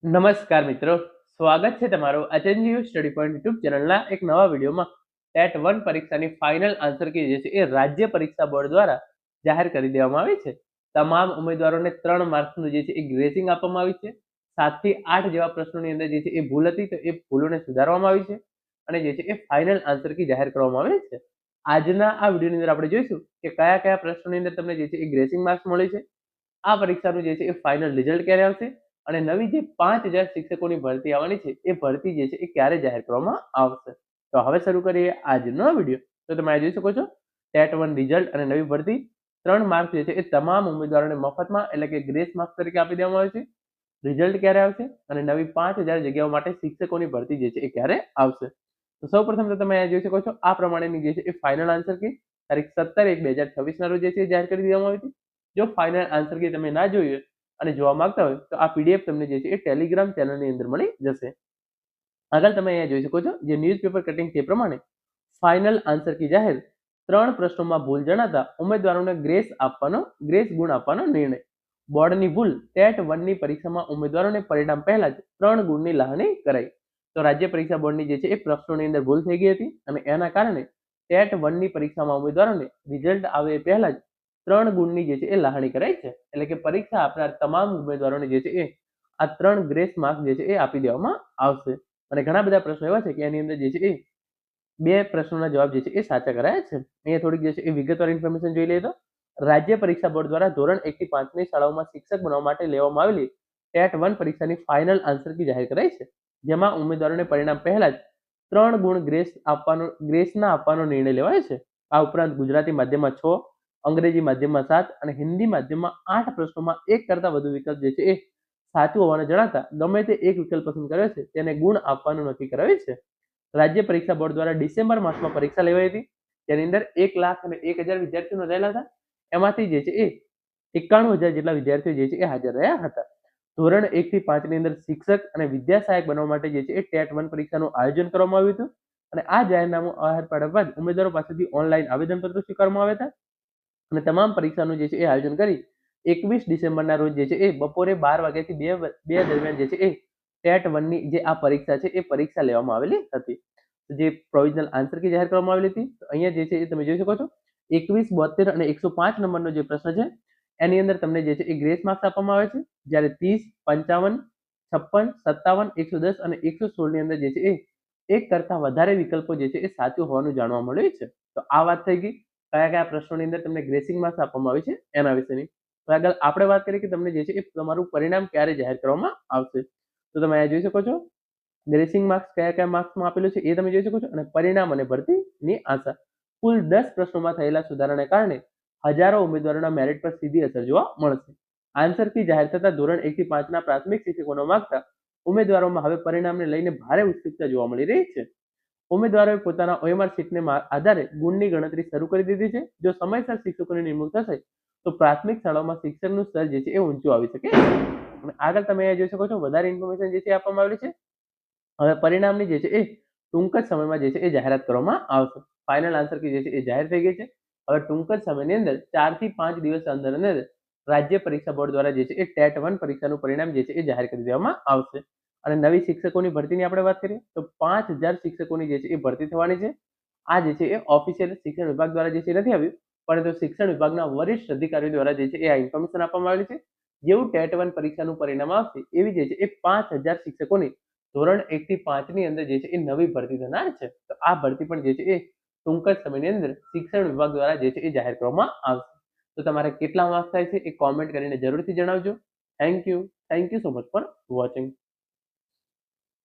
નમસ્કાર મિત્રો, સ્વાગત છે તમારું અચેન્જ સ્ટડી પોઈન્ટ યુટ્યુબ ચેનલના એક નવા વિડીયોમાં. ટેટ 1 પરીક્ષાની ફાઇનલ આન્સર કી જે છે એ રાજ્ય પરીક્ષા બોર્ડ દ્વારા જાહેર કરી દેવામાં આવી છે. તમામ ઉમેદવારોને 3 માર્ક્સનું જે છે એ ગ્રેસિંગ આપવામાં આવ્યું છે. 7 થી 8 જેવા પ્રશ્નોની અંદર જે છે એ ભૂલ હતી તો એ ભૂલોને સુધારવામાં આવી છે અને જે છે એ ફાઇનલ આન્સર કી જાહેર કરવામાં આવી છે. આજના આ વિડીયોની અંદર આપણે જોઈશું કે કયા કયા પ્રશ્નોની અંદર તમને જે છે એ ગ્રેસિંગ માર્ક્સ મળે છે, આ પરીક્ષાનું જે છે એ ફાઇનલ રિઝલ્ટ ક્યારે આવશે અને નવી જે 5000 શિક્ષકોની ભરતી આવવાની છે એ ભરતી જે છે એ ક્યારે જાહેર કરવામાં આવશે. તો હવે શરૂ કરીએ આજનો વિડીયો. તો તમે આ જોઈ શકો છો ટેટ 1 રિઝલ્ટ અને નવી ભરતી. 3 માર્ક્સ જે છે એ તમામ ઉમેદવારોને મફતમાં એટલે કે ગ્રેસ માર્ક્સ તરીકે આપી દેવામાં આવે છે. રિઝલ્ટ ક્યારે આવશે અને નવી 5000 જગ્યાઓ માટે શિક્ષકોની ભરતી જે છે એ ક્યારે આવશે. તો સૌપ્રથમ તો તમે આ જોઈ શકો છો આ પ્રમાણેની જે છે એ ફાઇનલ આન્સર કી તારીખ 17/1/2026 ના રોજ જે છે જાહેર કરી દેવામાં આવી હતી. જો ફાઇનલ આન્સર કી તમે ના જોઈએ અને જોવા માંગતા હોય તો આ પીડીએફ તમને જે છે એ ટેલિગ્રામ ચેનલની અંદર મળી જશે. આગળ તમે અહીંયા જોઈ શકો છો જે ન્યૂઝપેપર કટિંગ તે પ્રમાણે ફાઇનલ આન્સર કી જાહેર. 3 પ્રશ્નોમાં ભૂલ જણાતા ઉમેદવારોને ગ્રેસ ગુણ આપવાનો નિર્ણય. બોર્ડની ભૂલ ટેટ 1 ની પરીક્ષામાં ઉમેદવારોને પરિણામ પહેલા જ 3 ગુણની લાગણી કરાઈ. તો રાજ્ય પરીક્ષા બોર્ડની જે છે એ પ્રશ્નોની અંદર ભૂલ થઈ ગઈ હતી અને એના કારણે ટેટ 1 ની પરીક્ષામાં ઉમેદવારોને રિઝલ્ટ આવે એ પહેલા જ 3 ગુણની જે છે એ લાગણી કરાઈ છે. એટલે કે પરીક્ષા આપનાર તમામ ઉમેદવારોને જે છે એ આ 3 ગ્રેસ માર્ક જે છે એ આપી દેવામાં આવશે. અને ઘણા બધા પ્રશ્નો એવા છે કે એની અંદર જે છે એ 2 પ્રશ્નોના જવાબ જે છે એ સાચા કરાયા છે. અહીંયા થોડીક જે છે એ વિગતવાર ઇન્ફોર્મેશન જોઈ લઈએ તો રાજ્ય પરીક્ષા બોર્ડ દ્વારા ધોરણ 1 થી 5 ની શાળાઓમાં શિક્ષક બનવા માટે લેવામાં આવેલી ટેટ 1 પરીક્ષાની ફાઇનલ આન્સર કી જાહેર કરાઈ છે. જેમાં ઉમેદવારોને પરિણામ પહેલા જ 3 ગુણ ગ્રેસના આપવાનો નિર્ણય લેવાયો છે. આ ઉપરાંત ગુજરાતી માધ્યમમાં 6, અંગ્રેજી માધ્યમમાં 7 અને હિન્દી માધ્યમમાં 8 પ્રશ્નોમાં એક કરતા વધુ વિકલ્પ જે છે એ સાચું હોવાનું જણાતા ગમે તે એક વિકલ્પ પસંદ કર્યો છે તેને ગુણ આપવાનું નક્કી કરાયું છે. રાજ્ય પરીક્ષા બોર્ડ દ્વારા ડિસેમ્બર માસમાં પરીક્ષા લેવાઈ હતી. તેની અંદર 1,01,000 વિદ્યાર્થીઓ નોંધાયેલા હતા. એમાંથી જે છે એ 91,000 જેટલા વિદ્યાર્થીઓ જે છે એ હાજર રહ્યા હતા. ધોરણ 1 થી 5 ની અંદર શિક્ષક અને વિદ્યા સહાયક બનવા માટે જે છે એ ટેટ 1 પરીક્ષાનું આયોજન કરવામાં આવ્યું હતું અને આ જાહેરનામું બહાર પાડ્યા બાદ ઉમેદવારો પાસેથી ઓનલાઈન આવેદનપત્રો સ્વીકારવામાં આવ્યા હતા અને તમામ પરીક્ષાનું જે છે એ આયોજન કરી 21 ડિસેમ્બરના રોજ જે છે એ બપોરે 12 વાગ્યાથી 2 દરમિયાન જે છે એ ટેટ 1 ની જે આ પરીક્ષા છે એ પરીક્ષા લેવામાં આવેલી હતી. જે પ્રોવિઝનલ આન્સર કી જાહેર કરવામાં આવેલી હતી. તો અહીંયા જે છે એ તમે જોઈ શકો છો 21, 72 અને 105 નંબરનો જે પ્રશ્ન છે એની અંદર તમને જે છે એ ગ્રેસ માર્ક્સ આપવામાં આવે છે. જ્યારે 30, 55, 56, 57, 110 અને 116 ની અંદર જે છે એ એક કરતા વધારે વિકલ્પો જે છે એ સાચું હોવાનું જાણવા મળ્યું છે. તો આ વાત થઈ ગઈ કયા કયા પ્રશ્નોની અંદર તમને ગ્રેસિંગ માર્ક્સ આપવામાં આવે છે એના વિશેની. તો આગળ આપણે વાત કરીએ કે તમને જે છે એ તમારું પરિણામ ક્યારે જાહેર કરવામાં આવશે. તો તમે અહીંયા જોઈ શકો છો ગ્રેસિંગ માર્ક્સ કયા કયા માર્ક્સમાં આપેલું છે એ તમે જોઈ શકો છો અને પરિણામ અને ભરતીની આશા. કુલ 10 પ્રશ્નોમાં થયેલા સુધારાને કારણે હજારો ઉમેદવારોના મેરિટ પર સીધી અસર જોવા મળશે. આન્સર કી જાહેર થતા ધોરણ 1 થી 5 ના પ્રાથમિક શિક્ષકોનો માંગતા ઉમેદવારોમાં હવે પરિણામને લઈને ભારે ઉત્સુકતા જોવા મળી રહી છે. ઉમેદવારોએ પોતાના OMR શીટને આધારે ગુણની ગણતરી શરૂ કરી દીધી છે. જો સમયસર શિક્ષકોની નિમણૂક થશે તો પ્રાથમિક શાળાઓમાં શિક્ષણનું સ્તર જે છે એ ઊંચું આવી શકે છે. અને આગળ તમે અહીંયા જોઈ શકો છો વધારે ઇન્ફોર્મેશન જે છે આપવામાં આવેલી છે. હવે પરિણામની જે છે એ ટૂંક જ સમયમાં જે છે એ જાહેરાત કરવામાં આવશે. ફાઇનલ આન્સર કી જે છે એ જાહેર થઈ ગઈ છે. હવે ટૂંક જ સમયની અંદર 4 થી 5 દિવસ અંદર રાજ્ય પરીક્ષા બોર્ડ દ્વારા જે છે એ ટેટ 1 પરીક્ષાનું પરિણામ જે છે એ જાહેર કરી દેવામાં આવશે. અને નવી શિક્ષકોની ભરતીની આપણે વાત કરીએ તો 5000 શિક્ષકોની જે છે એ ભરતી થવાની છે. આ જે છે એ ઓફિશિયલ શિક્ષણ વિભાગ દ્વારા જે છે નથી આવ્યું, પરંતુ શિક્ષણ વિભાગના વરિષ્ઠ અધિકારીઓ દ્વારા જે છે એ આ ઇન્ફોર્મેશન આપવામાં આવેલી છે. જેવું ટેટ 1 પરીક્ષાનું પરિણામ આવશે એવી જે છે એ 5000 શિક્ષકોની ધોરણ 1 થી 5 ની અંદર જે છે એ નવી ભરતી થનાર છે. તો આ ભરતી પણ જે છે એ ટૂંક જ સમયની અંદર શિક્ષણ વિભાગ દ્વારા જે છે એ જાહેર કરવામાં આવશે. તો તમારે કેટલા માર્ક્સ થાય છે એ કોમેન્ટ કરીને જરૂરથી જણાવજો. Thank you so much for watching.